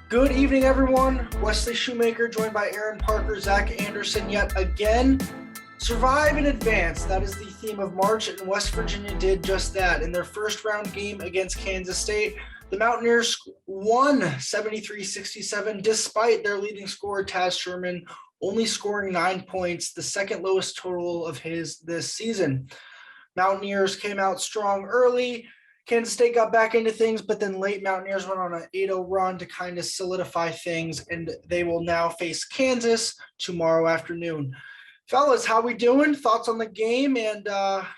Good evening, everyone. Wesley Shoemaker, joined by Aaron Parker, Zach Anderson, yet again. Survive and advance. That is the theme of March, and West Virginia did just that. In their first round game against Kansas State, the Mountaineers won 73-67, despite their leading scorer, Taz Sherman, only scoring 9 points, the second lowest total of his this season. Mountaineers came out strong early. Kansas State got back into things, but then late Mountaineers went on an 8-0 run to kind of solidify things, and they will now face Kansas tomorrow afternoon. Fellas, how we doing? Thoughts on the game and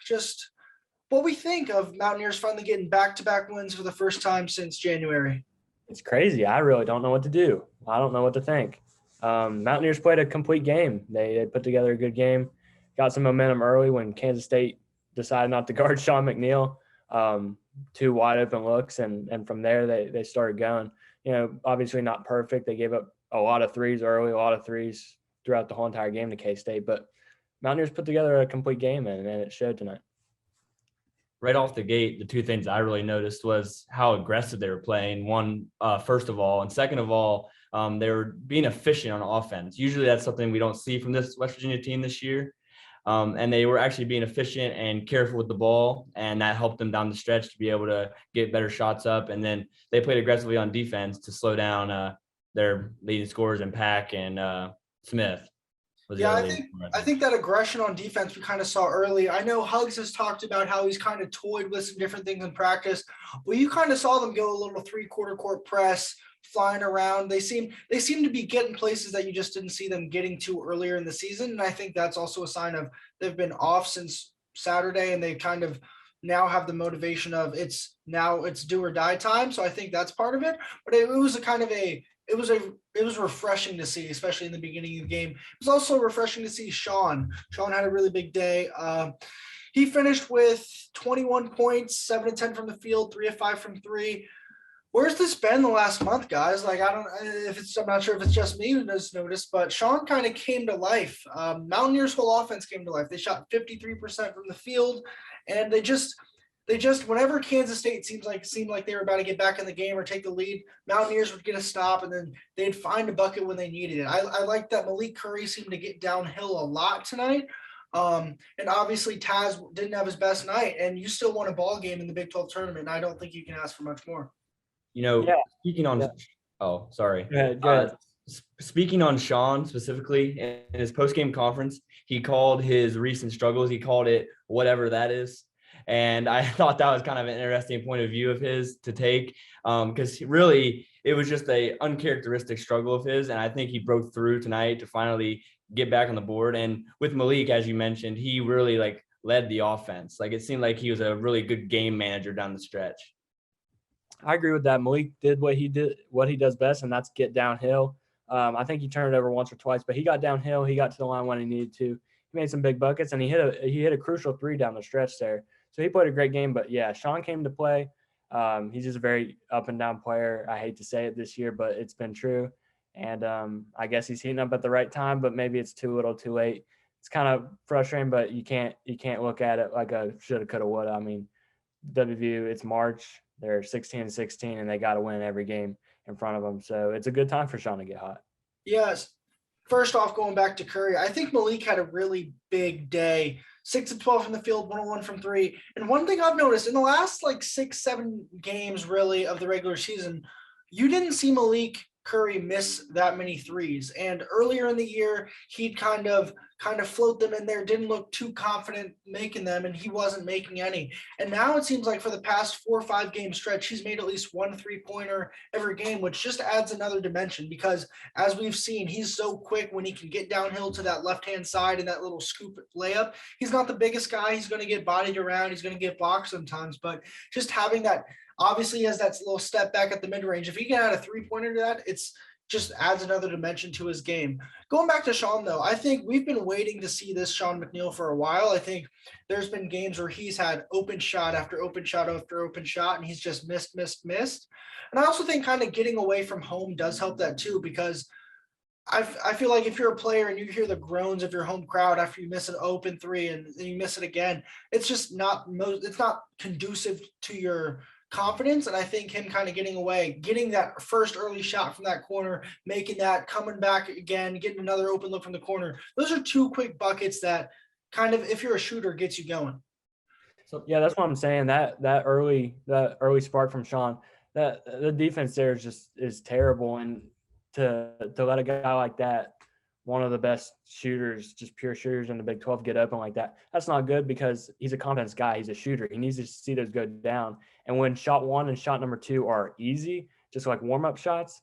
just what we think of Mountaineers finally getting back-to-back wins for the first time since January. It's crazy. I really don't know what to do. I don't know what to think. Mountaineers played a complete game. They put together a good game, got some momentum early when Kansas State decided not to guard Sean Mcneil. Two wide open looks, and from there they started going. Obviously not perfect. They gave up a lot of threes early, a lot of threes throughout the whole entire game to K-State, but Mountaineers put together a complete game, and it showed tonight. Right off the gate, the two things I really noticed was how aggressive they were playing. One, first of all, and second of all, they were being efficient on offense. Usually that's something we don't see from this West Virginia team this year. And they were actually being efficient and careful with the ball, and that helped them down the stretch to be able to get better shots up. And then they played aggressively on defense to slow down their leading scorers in Pack and Smith. Yeah, I think that aggression on defense we kind of saw early. I know Huggs has talked about how he's kind of toyed with some different things in practice. Well, you kind of saw them go a little three-quarter court press, flying around. They seem to be getting places that you just didn't see them getting to earlier in the season. And I think that's also a sign of they've been off since Saturday, and they kind of now have the motivation of it's do or die time. So I think that's part of it. But it was a kind of it was refreshing to see, especially in the beginning of the game. It was also refreshing to see Sean. Sean had a really big day. He finished with 21 points, 7 of 10 from the field, 3 of 5 from three. Where's this been the last month, guys? Like, I'm not sure if it's just me who has noticed, but Sean kind of came to life. Mountaineers' whole offense came to life. They shot 53% from the field, and they just whenever Kansas State seemed like they were about to get back in the game or take the lead, Mountaineers would get a stop, and then they'd find a bucket when they needed it. I like that Malik Curry seemed to get downhill a lot tonight. And obviously Taz didn't have his best night, and you still won a ball game in the Big 12 tournament. And I don't think you can ask for much more. Speaking on go ahead. Speaking on Sean specifically, in his post-game conference, he called his recent struggles, he called it whatever that is. And I thought that was kind of an interesting point of view of his to take, because really it was just a uncharacteristic struggle of his. And I think he broke through tonight to finally get back on the board. And with Malik, as you mentioned, he really led the offense. It seemed like he was a really good game manager down the stretch. I agree with that. Malik did what he does best, and that's get downhill. I think he turned it over once or twice, but he got downhill. He got to the line when he needed to. He made some big buckets, and he hit a crucial three down the stretch there. So he played a great game. But yeah, Sean came to play. He's just a very up and down player. I hate to say it this year, but it's been true. And I guess he's heating up at the right time, but maybe it's too little, too late. It's kind of frustrating, but you can't look at it like a shoulda, coulda, woulda. I mean, WVU, it's March. They're 16-16, and they got to win every game in front of them. So it's a good time for Sean to get hot. Yes. First off, going back to Curry, I think Malik had a really big day. 6 of 12 from the field, 101 from three. And one thing I've noticed in the last 6-7 games really of the regular season, you didn't see Malik Curry miss that many threes. And earlier in the year, he'd kind of float them in there, didn't look too confident making them, and he wasn't making any. And now it seems like for the past 4 or 5 game stretch, he's made at least 1 3-pointer every game, which just adds another dimension because as we've seen, he's so quick when he can get downhill to that left-hand side and that little scoop layup. He's not the biggest guy. He's going to get bodied around. He's going to get blocked sometimes, but just having that, obviously he has that little step back at the mid-range. If he can add a 3-pointer to that, it's just adds another dimension to his game. Going back to Sean, though, I think we've been waiting to see this Sean Mcneil for a while. I think there's been games where he's had open shot after open shot after open shot, and he's just missed. And I also think kind of getting away from home does help that too, because I feel like if you're a player and you hear the groans of your home crowd after you miss an open three and you miss it again, it's just not conducive to your confidence. And I think him kind of getting that first early shot from that corner, making that, coming back again, getting another open look from the corner. Those are two quick buckets that kind of, if you're a shooter, gets you going. So yeah, that's what I'm saying. That early spark from Sean, that the defense there is terrible. And to let a guy like that, one of the best shooters, just pure shooters in the Big 12, get open like that, that's not good because he's a confidence guy. He's a shooter. He needs to see those go down. And when shot one and shot number two are easy, just like warm-up shots,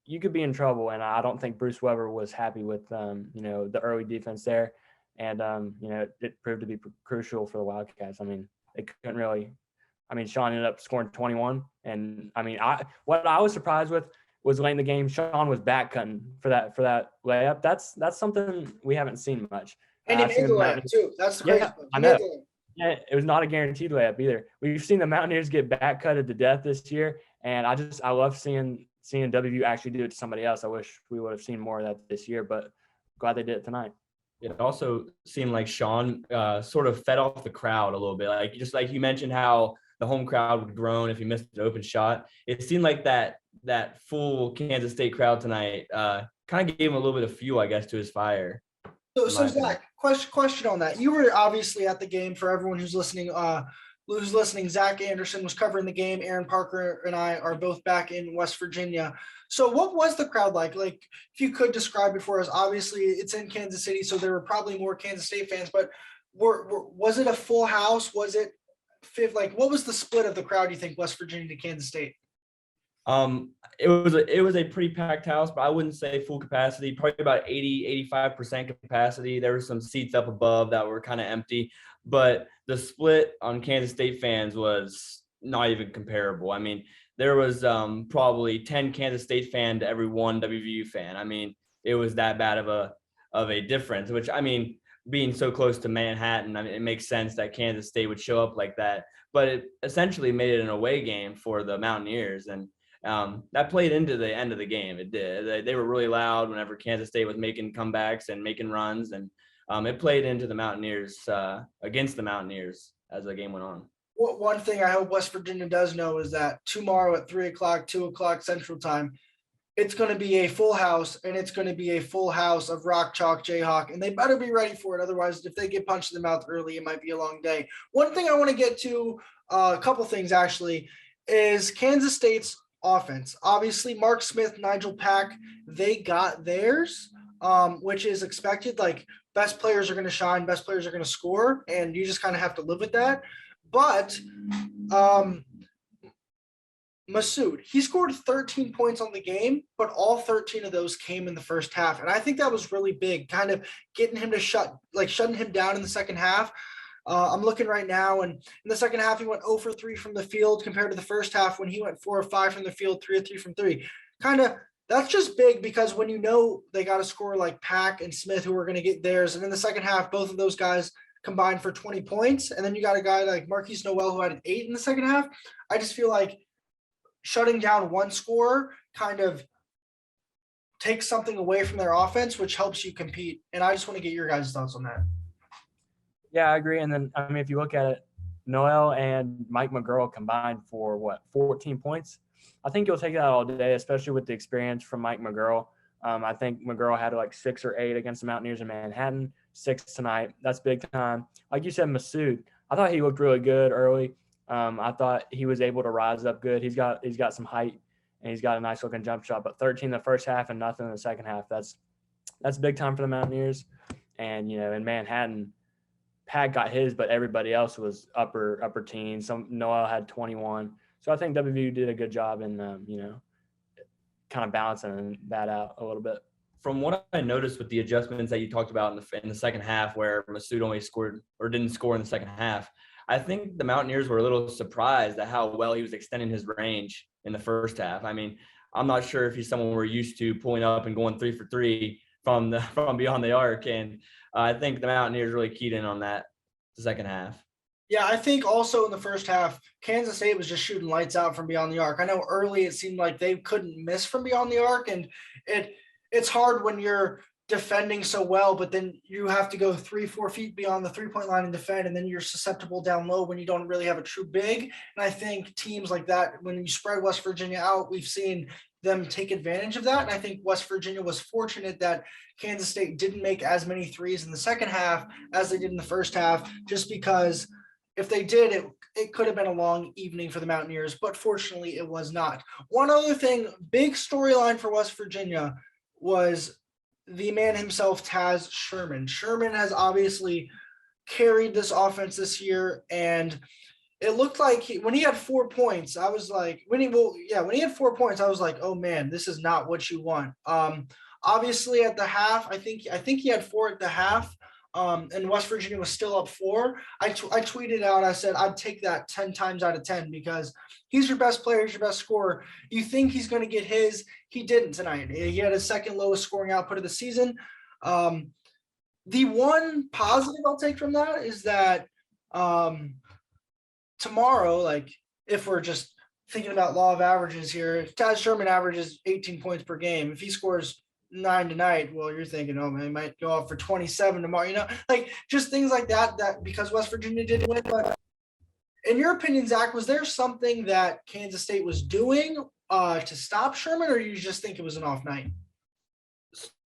you could be in trouble. And I don't think Bruce Weber was happy with, the early defense there. And, it proved to be crucial for the Wildcats. I mean, they couldn't really – Sean ended up scoring 21. And, what I was surprised with was late in the game, Sean was back cutting for that layup. That's something we haven't seen much. And he made the layup too. That's the crazy thing. I know. Yeah, it was not a guaranteed layup either. We've seen the Mountaineers get back cutted to death this year, and I love seeing WVU actually do it to somebody else. I wish we would have seen more of that this year, but glad they did it tonight. It also seemed like Sean sort of fed off the crowd a little bit. Like, just like you mentioned how the home crowd would groan if he missed an open shot. It seemed like that full Kansas State crowd tonight kind of gave him a little bit of fuel, I guess, to his fire. So Zach, question on that. You were obviously at the game. For everyone who's listening, Zach Anderson was covering the game. Aaron Parker and I are both back in West Virginia. So what was the crowd like? Like, if you could describe it for us. Obviously, it's in Kansas City, so there were probably more Kansas State fans. But was it a full house? Was it what was the split of the crowd, you think, West Virginia to Kansas State? It was a pretty packed house, but I wouldn't say full capacity, probably about 80-85% capacity. There were some seats up above that were kind of empty, but the split on Kansas State fans was not even comparable. I mean, there was probably 10 Kansas State fan to every one WVU fan. I mean, it was that bad of a difference, which, I mean, being so close to Manhattan, I mean, it makes sense that Kansas State would show up like that, but it essentially made it an away game for the Mountaineers. And that played into the end of the game. It did. They were really loud whenever Kansas State was making comebacks and making runs, and it played into the Mountaineers against the Mountaineers as the game went on. One thing I hope West Virginia does know is that tomorrow at 3:00, 2:00 Central Time, it's going to be a full house, and it's going to be a full house of Rock Chalk Jayhawk, and they better be ready for it. Otherwise, if they get punched in the mouth early, it might be a long day. One thing I want to get to, a couple things actually, is Kansas State's offense. Obviously, Mark Smith, Nigel Pack, they got theirs, which is expected. Like, best players are going to shine, best players are going to score, and you just kind of have to live with that. But Masood, he scored 13 points on the game, but all 13 of those came in the first half. And I think that was really big, kind of getting him to shutting him down in the second half. I'm looking right now, and in the second half, he went 0 for 3 from the field compared to the first half when he went 4 of 5 from the field, 3 of 3 from 3. Kind of, that's just big because when you know they got a scorer like Pack and Smith who are going to get theirs, and in the second half, both of those guys combined for 20 points, and then you got a guy like Marquise Noel who had an 8 in the second half. I just feel like shutting down one scorer kind of takes something away from their offense, which helps you compete. And I just want to get your guys' thoughts on that. Yeah, I agree. And then, I mean, if you look at it, Noel and Mike McGurl combined for 14 points. I think you'll take that all day, especially with the experience from Mike McGurl. I think McGurl had like 6 or 8 against the Mountaineers in Manhattan, 6 tonight. That's big time. Like you said, Masood, I thought he looked really good early. I thought he was able to rise up good. He's got some height, and he's got a nice looking jump shot. But 13 in the first half and nothing in the second half. That's big time for the Mountaineers. And in Manhattan, Pat got his, but everybody else was upper teens. Noel had 21. So I think WVU did a good job in kind of balancing that out a little bit. From what I noticed with the adjustments that you talked about in the second half, where Masood only scored or didn't score in the second half, I think the Mountaineers were a little surprised at how well he was extending his range in the first half. I mean, I'm not sure if he's someone we're used to pulling up and going 3 for 3 from beyond the arc, and I think the Mountaineers really keyed in on that the second half. Yeah, I think also in the first half, Kansas State was just shooting lights out from beyond the arc. I know early it seemed like they couldn't miss from beyond the arc, and it's hard when you're defending so well, but then you have to go 3-4 feet beyond the 3-point line and defend, and then you're susceptible down low when you don't really have a true big. And I think teams like that, when you spread West Virginia out, we've seen them take advantage of that. And I think West Virginia was fortunate that Kansas State didn't make as many threes in the second half as they did in the first half, just because if they did, it could have been a long evening for the Mountaineers, but fortunately it was not. One other thing, big storyline for West Virginia was the man himself, Taz Sherman. Sherman has obviously carried this offense this year, and it looked like when he had 4 points, I was like, when he had 4 points, I was like, oh man, this is not what you want. Obviously at the half, I think he had 4 at the half. And West Virginia was still up 4. I tweeted out, I said, I'd take that 10 times out of 10 because he's your best player, he's your best scorer. You think he's going to get his, he didn't tonight. He had his second lowest scoring output of the season. The one positive I'll take from that is that tomorrow, like if we're just thinking about law of averages here, if Taz Sherman averages 18 points per game, if he scores 9 tonight, well, you're thinking, oh man, he might go off for 27 tomorrow, like just things like that because West Virginia did win. But in your opinion, Zach, was there something that Kansas State was doing to stop Sherman, or you just think it was an off night?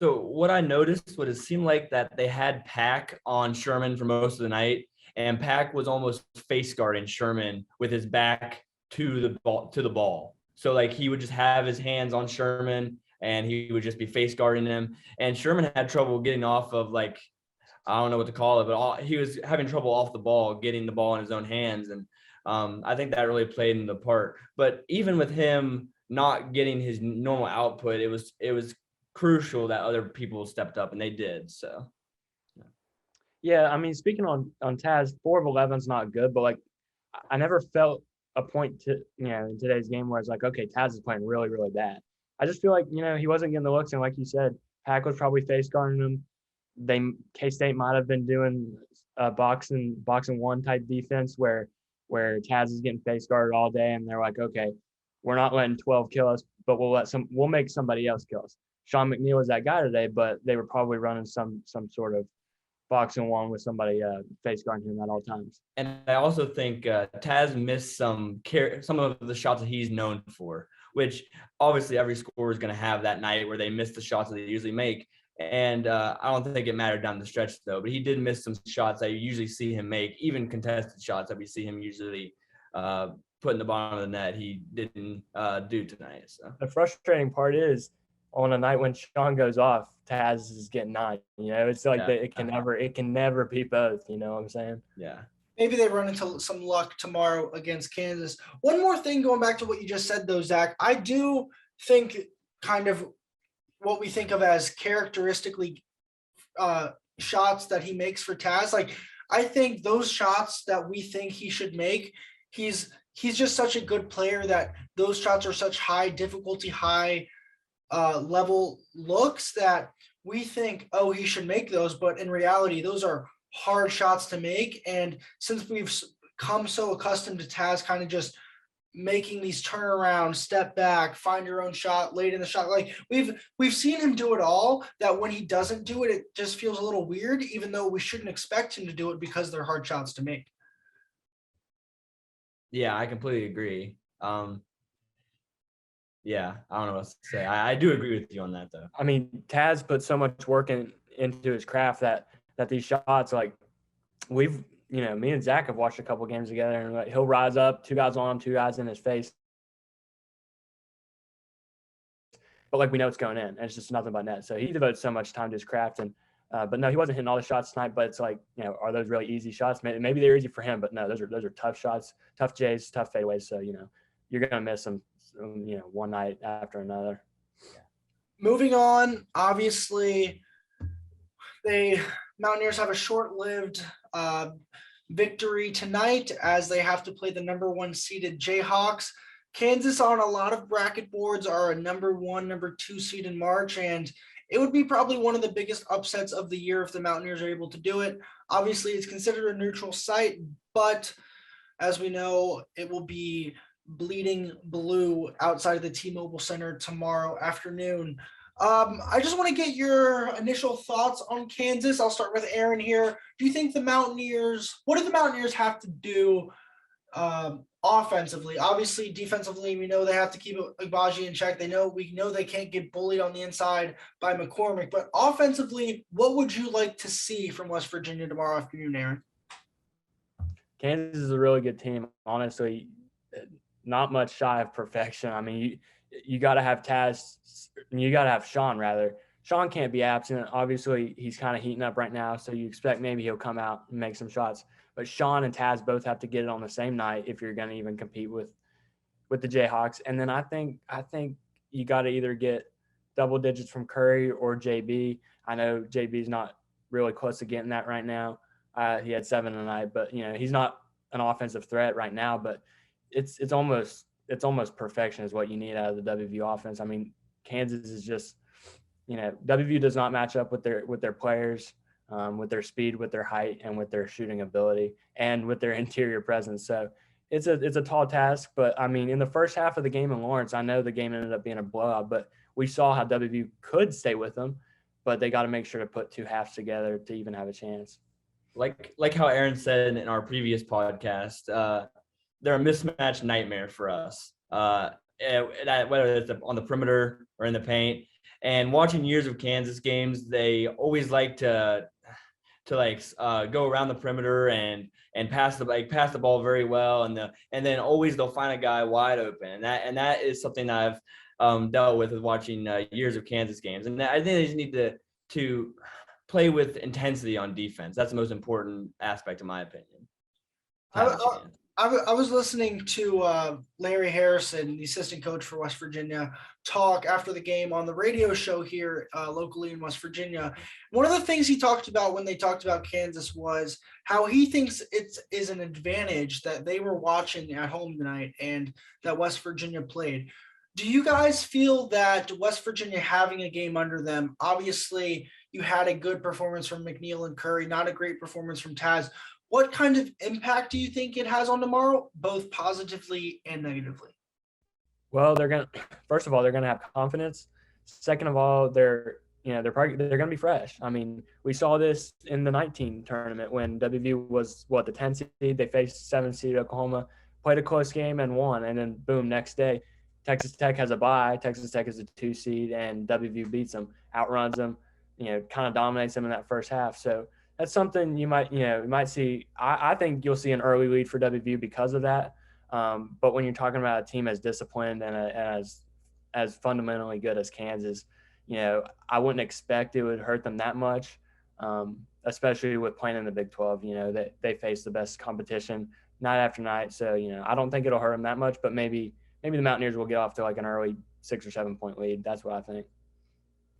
So what I noticed was it seemed like that they had Pack on Sherman for most of the night, and Pack was almost face guarding Sherman with his back to the ball. So like he would just have his hands on Sherman and he would just be face guarding him. And Sherman had trouble getting off of, like, I don't know what to call it, but he was having trouble off the ball, getting the ball in his own hands. And I think that really played in the part. But even with him not getting his normal output, it was crucial that other people stepped up, and they did. So, yeah, I mean, speaking on Taz, 4 of 11 is not good, but like I never felt a point to in today's game where it's like, okay, Taz is playing really, really bad. I just feel like he wasn't getting the looks, and like you said, Pack was probably face guarding him. K-State might have been doing a boxing one type defense where Taz is getting face guarded all day, and they're like, okay, we're not letting 12 kill us, but we'll make somebody else kill us. Sean Mcneil was that guy today, but they were probably running some sort of boxing one with somebody face guarding him at all times. And I also think Taz missed some of the shots that he's known for, which obviously every scorer is going to have that night where they miss the shots that they usually make. And I don't think it mattered down the stretch, though. But he did miss some shots that you usually see him make, even contested shots that we see him usually put in the bottom of the net. He didn't do tonight. So the frustrating part is, on a night when Sean goes off, Taz is getting 9. It's like it can never be both. You know what I'm saying? Yeah. Maybe they run into some luck tomorrow against Kansas. One more thing, going back to what you just said, though, Zach, I do think kind of what we think of as characteristically shots that he makes for Taz. Like, I think those shots that we think he should make, he's just such a good player that those shots are such high difficulty, high level looks that we think, oh, he should make those. But in reality, those are hard shots to make. And since we've come so accustomed to Taz kind of just making these turnaround, step back, find your own shot late in the shot, like we've seen him do it all, that when he doesn't do it, it just feels a little weird, even though we shouldn't expect him to do it because they're hard shots to make. Yeah, I completely agree. Yeah, I don't know what to say. I do agree with you on that, though. I mean, Taz put so much work into his craft that these shots, like we've, me and Zach have watched a couple games together, and like, he'll rise up, 2 guys on him, 2 guys in his face. But like we know it's going in, and it's just nothing but net. So he devotes so much time to his craft, and but no, he wasn't hitting all the shots tonight. But it's like, are those really easy shots? Maybe they're easy for him, but no, those are tough shots, tough J's, tough fadeaways. So you're gonna miss them, one night after another. Yeah. Moving on, obviously, Mountaineers have a short-lived victory tonight as they have to play the number 1 seeded Jayhawks. Kansas on a lot of bracket boards are a number 1, number 2 seed in March, and it would be probably one of the biggest upsets of the year if the Mountaineers are able to do it. Obviously, it's considered a neutral site, but as we know, it will be bleeding blue outside of the T-Mobile Center tomorrow afternoon. I just want to get your initial thoughts on Kansas. I'll start with Aaron here. Do you think what do the Mountaineers have to do offensively? Obviously, defensively, we know they have to keep Agbaji in check. We know they can't get bullied on the inside by McCormick. But offensively, what would you like to see from West Virginia tomorrow afternoon, Aaron? Kansas is a really good team. Honestly, not much shy of perfection. I mean, you got to have Taz. You got to have Sean, rather. Sean can't be absent. Obviously, he's kind of heating up right now, so you expect maybe he'll come out and make some shots. But Sean and Taz both have to get it on the same night if you're going to even compete with the Jayhawks. And then I think you got to either get double digits from Curry or JB. I know JB's not really close to getting that right now. He had 7 tonight, but he's not an offensive threat right now. But it's almost perfection is what you need out of the WVU offense. I mean, Kansas is just WVU does not match up with their players, with their speed, with their height, and with their shooting ability, and with their interior presence. So it's a tall task. But I mean, in the first half of the game in Lawrence, I know the game ended up being a blowout, but we saw how WVU could stay with them, but they got to make sure to put 2 halves together to even have a chance. Like how Aaron said in our previous podcast, they're a mismatch nightmare for us. Whether it's on the perimeter or in the paint. And watching years of Kansas games, they always like to go around the perimeter and pass the ball very well, and then always they'll find a guy wide open, and that is something that I've dealt with watching years of Kansas games, and I think they just need to play with intensity on defense. That's the most important aspect, in my opinion. I was listening to Larry Harrison, the assistant coach for West Virginia, talk after the game on the radio show here locally in West Virginia. One of the things he talked about when they talked about Kansas was how he thinks it is an advantage that they were watching at home tonight and that West Virginia played. Do you guys feel that West Virginia having a game under them, obviously you had a good performance from Mcneil and Curry, not a great performance from Taz. What kind of impact do you think it has on tomorrow, both positively and negatively? Well, first of all, they're gonna have confidence. Second of all, they're gonna be fresh. I mean, we saw this in the 19 tournament when WVU was the 10 seed. They faced 7 seed Oklahoma, played a close game and won, and then boom, next day, Texas Tech has a bye. Texas Tech is a 2 seed, and WVU beats them, outruns them, kind of dominates them in that first half. So that's something you might see. I think you'll see an early lead for WVU because of that. But when you're talking about a team as disciplined and as fundamentally good as Kansas, I wouldn't expect it would hurt them that much, especially with playing in the Big 12. They face the best competition night after night. So, I don't think it'll hurt them that much, but maybe the Mountaineers will get off to like an early 6 or 7 point lead. That's what I think.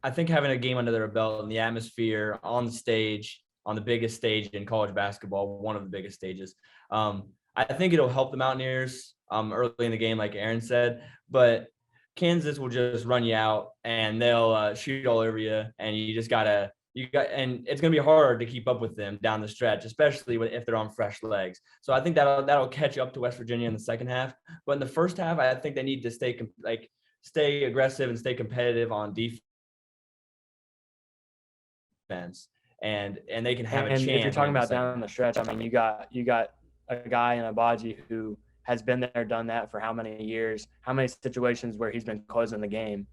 I think having a game under their belt and the atmosphere on the stage, on the biggest stage in college basketball, one of the biggest stages. I think it'll help the Mountaineers early in the game, like Aaron said, but Kansas will just run you out and they'll shoot all over you. And and it's going to be hard to keep up with them down the stretch, especially if they're on fresh legs. So I think that'll catch up to West Virginia in the second half. But in the first half, I think they need to stay aggressive and stay competitive on defense. And they can have a chance. And if you're talking about down the stretch, I mean, you got a guy in Agbaji who has been there, done that for how many years, how many situations where he's been closing the game,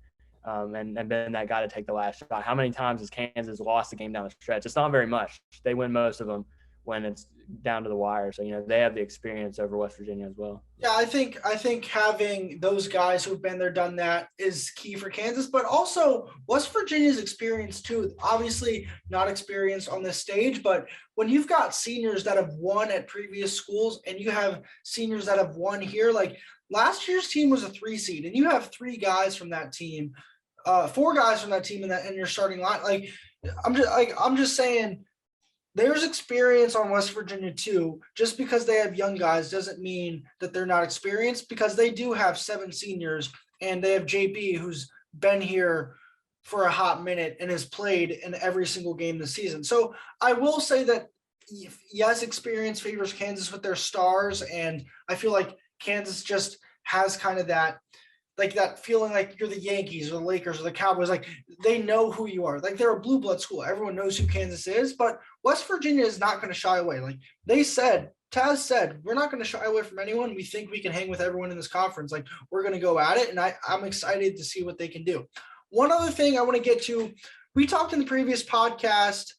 and been that guy to take the last shot. How many times has Kansas lost the game down the stretch? It's not very much. They win most of them when it's down to the wire. So, they have the experience over West Virginia as well. Yeah, I think having those guys who've been there, done that is key for Kansas, but also West Virginia's experience too. Obviously not experienced on this stage, but when you've got seniors that have won at previous schools and you have seniors that have won here, like last year's team was a 3 seed and you have 3 guys from that team, 4 guys from that team in your starting line. I'm just saying, there's experience on West Virginia too. Just because they have young guys doesn't mean that they're not experienced, because they do have 7 seniors and they have JP who's been here for a hot minute and has played in every single game this season. So I will say that yes, experience favors Kansas with their stars. And I feel like Kansas just has kind of that like that feeling like you're the Yankees or the Lakers or the Cowboys. Like they know who you are. Like they're a blue blood school. Everyone knows who Kansas is, but West Virginia is not going to shy away. Like Taz said, we're not going to shy away from anyone. We think we can hang with everyone in this conference. Like we're going to go at it. And I'm excited to see what they can do. One other thing I want to get to, we talked in the previous podcast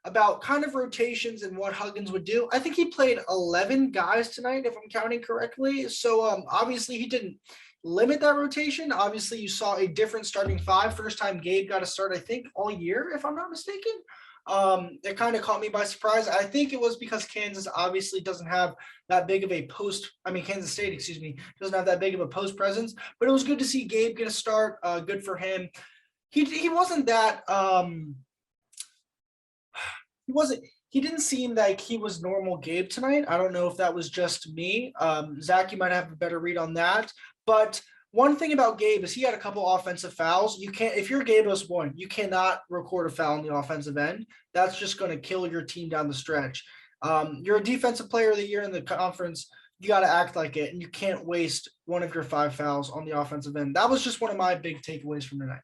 about kind of rotations and what Huggins would do. I think he played 11 guys tonight, if I'm counting correctly. So obviously he didn't limit that rotation. Obviously you saw a different starting five. First time Gabe got a start, I think, all year, if I'm not mistaken. It kind of caught me by surprise. I think it was because Kansas obviously doesn't have that big of a Kansas State, doesn't have that big of a post presence, but it was good to see Gabe get a start. Good for him. He wasn't that, he didn't seem like he was normal Gabe tonight. I don't know if that was just me. Zach, you might have a better read on that, but one thing about Gabe is he had a couple offensive fouls. If you're Gabe Osborne, you cannot record a foul on the offensive end. That's just going to kill your team down the stretch. You're a defensive player of the year in the conference. You got to act like it, and you can't waste one of your 5 fouls on the offensive end. That was just one of my big takeaways from tonight.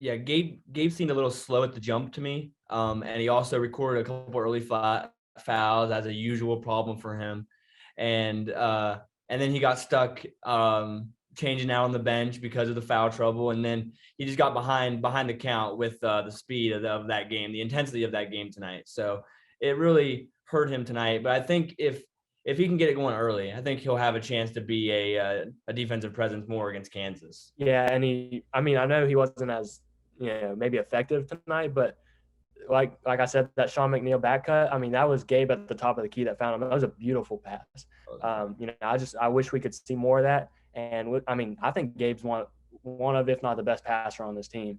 Yeah, Gabe seemed a little slow at the jump to me, and he also recorded a couple early fouls as a usual problem for him, and then he got stuck changing out on the bench because of the foul trouble, and then he just got behind the count with the speed of that game, the intensity of that game tonight. So it really hurt him tonight. But I think if he can get it going early, I think he'll have a chance to be a defensive presence more against Kansas. Yeah, and I know he wasn't as maybe effective tonight, but like I said, that Sean Mcneil back cut, that was Gabe at the top of the key that found him. That was a beautiful pass. I wish we could see more of that. And I think Gabe's one of, if not the best passer on this team.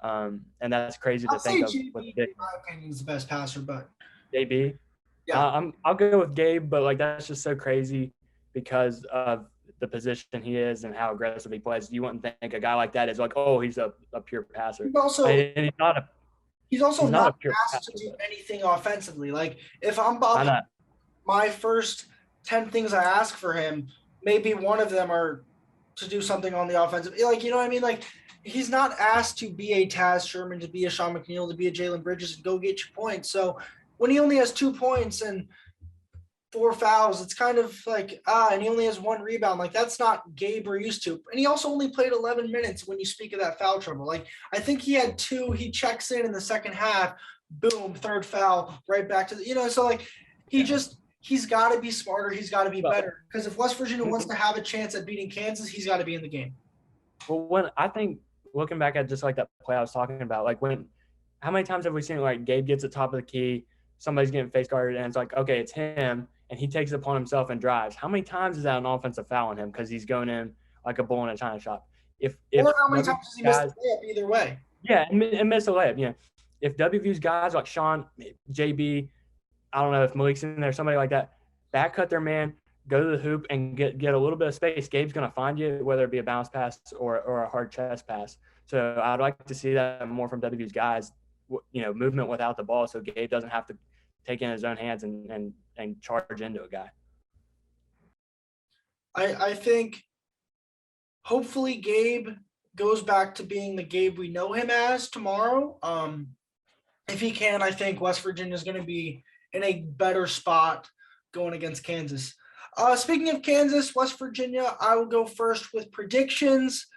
And that's crazy to think of. JB, in my opinion, is the best passer, but JB. Yeah, I'll go with Gabe, but that's just so crazy because of the position he is and how aggressive he plays. You wouldn't think a guy like that is he's a pure passer. He's also not asked to do anything offensively. Like if I'm Bob, my first 10 things I ask for him, maybe one of them are to do something on the offensive. Like, you know what I mean? Like he's not asked to be a Taz Sherman, to be a Sean Mcneil, to be a Jalen Bridges, and go get your points. So when he only has 2 points and 4 fouls, it's kind of like, and he only has 1 rebound. Like that's not Gabe we're used to. And he also only played 11 minutes when you speak of that foul trouble. Like I think he had 2, he checks in the second half, boom, 3rd foul, right back to so like he's got to be smarter. He's got to be better. Because if West Virginia wants to have a chance at beating Kansas, he's got to be in the game. Well, I think looking back at just like that play I was talking about, how many times have we seen Gabe gets at top of the key, somebody's getting face guarded, and it's like, okay, it's him, and he takes it upon himself and drives. How many times is that an offensive foul on him because he's going in like a bull in a china shop? Or how many times does he miss the layup either way? Yeah, and miss a layup. If WVU's guys like Sean, JB, I don't know if Malik's in there, somebody like that, back cut their man, go to the hoop and get a little bit of space. Gabe's going to find you, whether it be a bounce pass or a hard chest pass. So I'd like to see that more from WVU's guys, movement without the ball, so Gabe doesn't have to take it in his own hands and charge into a guy. I think hopefully Gabe goes back to being the Gabe we know him as tomorrow. If he can, I think West Virginia is going to be in a better spot going against Kansas. Speaking of Kansas, West Virginia, I will go first with predictions.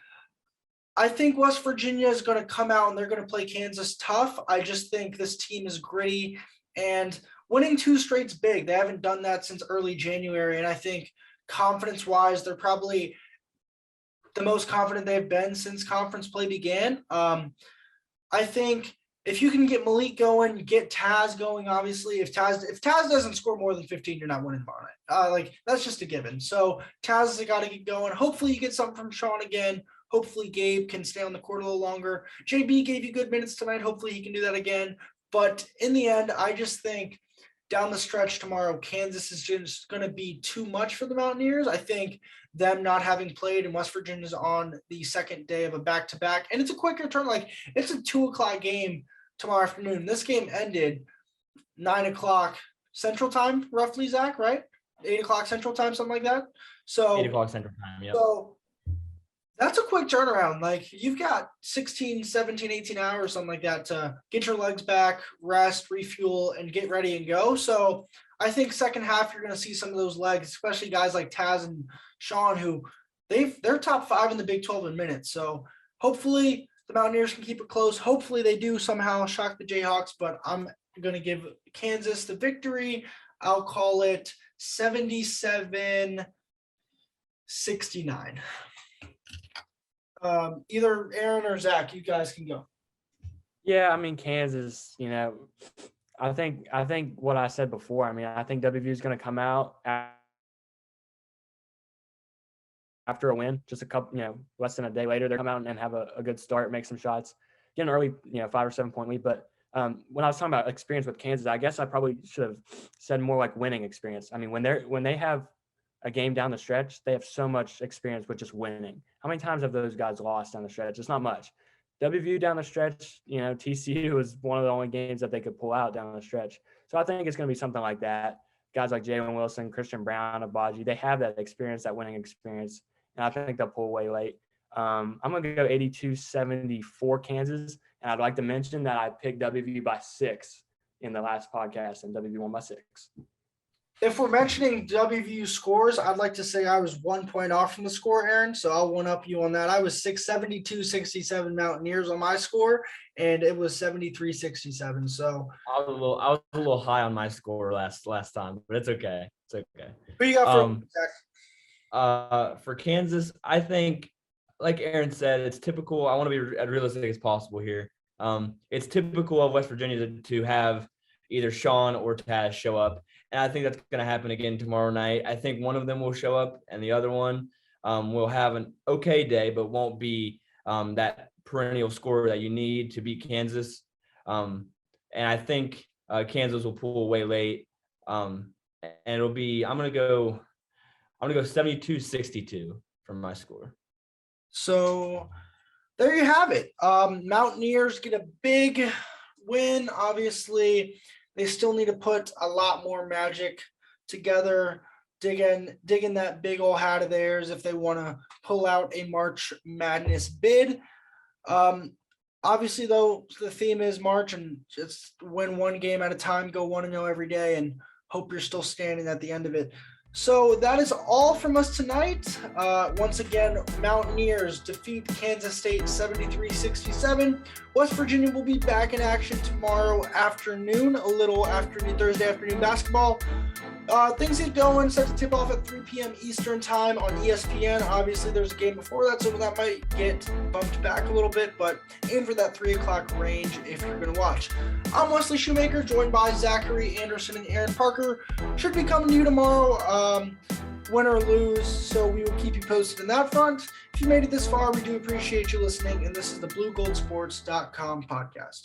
I think West Virginia is going to come out and they're going to play Kansas tough. I just think this team is gritty, and winning 2 straight's big. They haven't done that since early January, and I think confidence-wise, they're probably the most confident they've been since conference play began. I think if you can get Malik going, get Taz going, obviously. If Taz doesn't score more than 15, you're not winning tomorrow night. That's just a given. So Taz has got to get going. Hopefully you get something from Sean again. Hopefully Gabe can stay on the court a little longer. JB gave you good minutes tonight. Hopefully he can do that again. But in the end, I just think down the stretch tomorrow, Kansas is just going to be too much for the Mountaineers. I think them not having played, and West Virginia's on the second day of a back-to-back. And it's a quicker turn. It's a 2:00 game tomorrow afternoon. This game ended 9:00 Central Time, roughly, Zach, right? 8 o'clock Central Time, something like that. So 8 o'clock Central Time, yeah. So that's a quick turnaround. Like you've got 16, 17, 18 hours, something like that to get your legs back, rest, refuel, and get ready and go. So I think second half, you're going to see some of those legs, especially guys like Taz and Sean, who they're top 5 in the Big 12 in minutes. So hopefully the Mountaineers can keep it close. Hopefully they do somehow shock the Jayhawks, but I'm going to give Kansas the victory. I'll call it 77-69. Either Aaron or Zach, you guys can go. Yeah, I mean, Kansas, I think what I said before, I think WVU is going to come out after a win, just a couple, less than a day later, they'll come out and have a good start, make some shots, get an early, 5 or 7 point lead. But when I was talking about experience with Kansas, I guess I probably should have said more like winning experience. I mean, when they have a game down the stretch, they have so much experience with just winning. How many times have those guys lost down the stretch? It's not much. WVU down the stretch, TCU was one of the only games that they could pull out down the stretch. So I think it's going to be something like that. Guys like Jalen Wilson, Christian Brown, Abaji, they have that experience, that winning experience, and I think they'll pull away late. I'm going to go 82-74 Kansas, and I'd like to mention that I picked WVU by 6 in the last podcast, and WVU won by 6. If we're mentioning Wvu scores, I'd like to say I was 1 point off from the score, Aaron. So I'll one-up you on that. I was 672-67 Mountaineers on my score, and it was 73-67. So I was a little high on my score last time, but it's okay. It's okay. Who you got for Kansas? I think, like Aaron said, it's typical. I want to be as realistic as possible here. It's typical of West Virginia to have either Sean or Taz show up. And I think that's going to happen again tomorrow night. I think one of them will show up and the other one will have an okay day, but won't be that perennial scorer that you need to beat Kansas. And I think Kansas will pull away late. And it'll be, I'm going to go 72-62 from my score. So there you have it. Mountaineers get a big win. Obviously, they still need to put a lot more magic together, dig in that big old hat of theirs if they want to pull out a March Madness bid. Obviously, though, the theme is March, and just win one game at a time, go 1-0 every day, and hope you're still standing at the end of it. So that is all from us tonight. Once again, Mountaineers defeat Kansas State 73-67. West Virginia will be back in action tomorrow afternoon, a little afternoon, Thursday afternoon basketball. Things get going, set to tip off at 3 p.m. Eastern time on ESPN. Obviously, there's a game before that, so that might get bumped back a little bit, but aim for that 3 o'clock range if you're going to watch. I'm Wesley Shoemaker, joined by Zachary Anderson and Aaron Parker. Should be coming to you tomorrow, win or lose, so we will keep you posted in that front. If you made it this far, we do appreciate you listening, and this is the BlueGoldSports.com podcast.